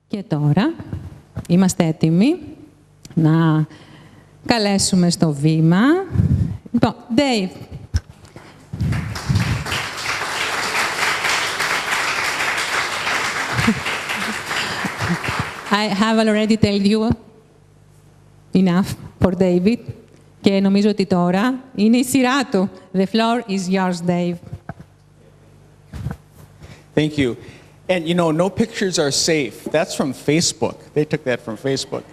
Και τώρα είμαστε έτοιμοι να καλέσουμε στο βήμα. Λοιπόν, Dave. I have already told you enough for David. Και νομίζω ότι τώρα είναι η σειρά του. The floor is yours, Dave. Thank you. And you know, no pictures are safe. That's from Facebook. They took that from Facebook.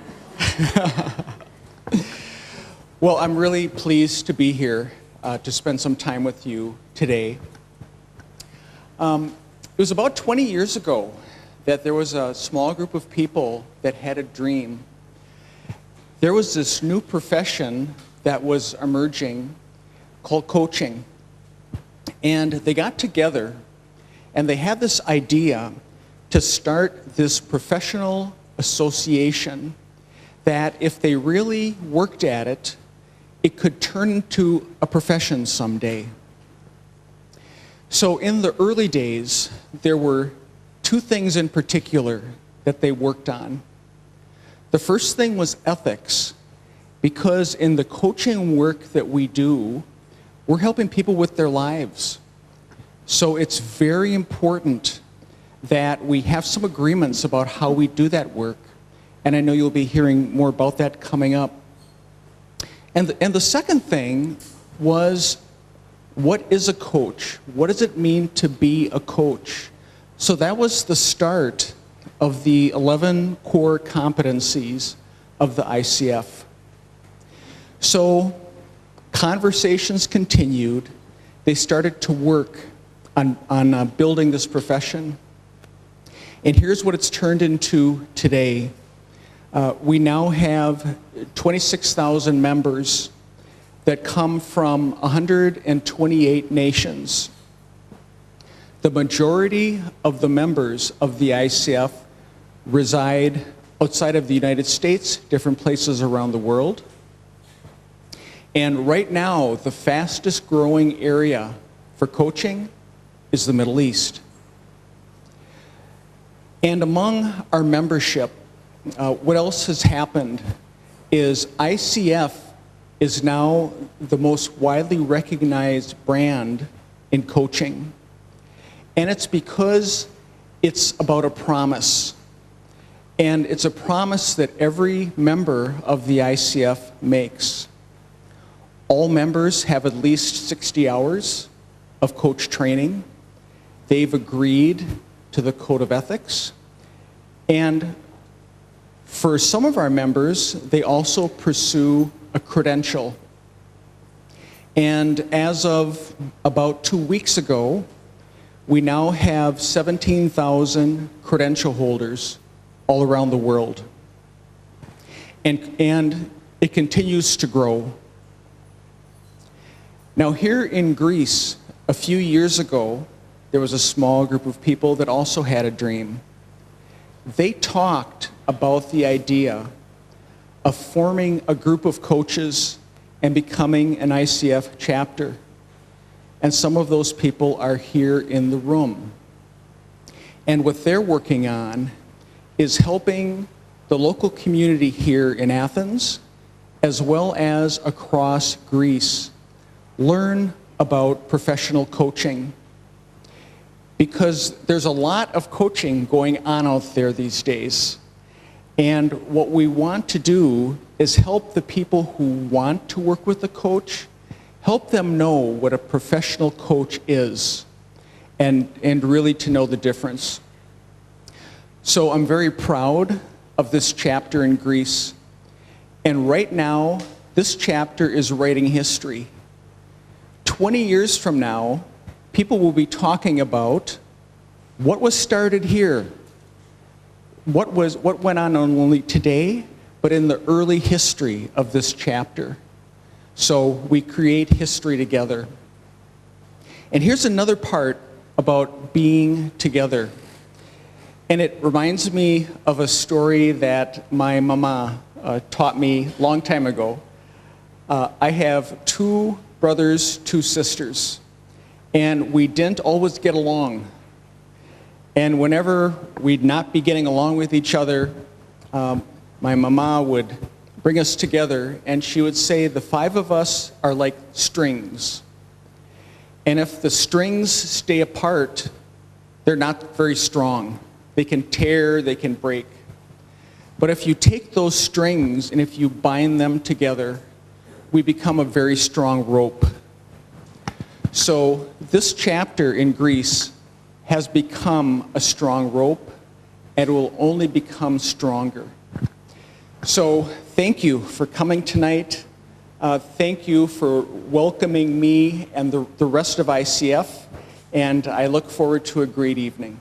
Well, I'm really pleased to be here to spend some time with you today. It was about 20 years ago that there was a small group of people that had a dream. There was this new profession that was emerging called coaching. And they got together and they had this idea to start this professional association that if they really worked at it, it could turn into a profession someday. So in the early days, there were two things in particular that they worked on. The first thing was ethics, because in the coaching work that we do, we're helping people with their lives. So it's very important that we have some agreements about how we do that work. And I know you'll be hearing more about that coming up. And the second thing was, what is a coach? What does it mean to be a coach? So that was the start of the 11 core competencies of the ICF. So conversations continued. They started to work on building this profession. And here's what it's turned into today. We now have 26,000 members that come from 128 nations. The majority of the members of the ICF reside outside of the United States, different places around the world. And right now, the fastest growing area for coaching is the Middle East. And among our membership, what else has happened is ICF is now the most widely recognized brand in coaching. And it's because it's about a promise. And it's a promise that every member of the ICF makes. All members have at least 60 hours of coach training. They've agreed to the code of ethics. And for some of our members, they also pursue a credential. And as of about 2 weeks ago, we now have 17,000 credential holders all around the world. And it continues to grow. Now here in Greece, a few years ago, there was a small group of people that also had a dream. They talked about the idea of forming a group of coaches and becoming an ICF chapter. And some of those people are here in the room. And what they're working on is helping the local community here in Athens, as well as across Greece, learn about professional coaching. Because there's a lot of coaching going on out there these days. And what we want to do is help the people who want to work with a coach, help them know what a professional coach is, and really to know the difference. So I'm very proud of this chapter in Greece. And right now, this chapter is writing history. 20 years from now, people will be talking about what was started here, what went on not only today, but in the early history of this chapter. So we create history together. And here's another part about being together. And it reminds me of a story that my mama taught me a long time ago. I have 2 brothers, 2 sisters, and we didn't always get along. And whenever we'd not be getting along with each other, my mama would bring us together, and she would say, the 5 of us are like strings. And if the strings stay apart, they're not very strong. They can tear, they can break. But if you take those strings and if you bind them together, we become a very strong rope. So this chapter in Greece has become a strong rope, and it will only become stronger. So thank you for coming tonight. Thank you for welcoming me and the rest of ICF, and I look forward to a great evening.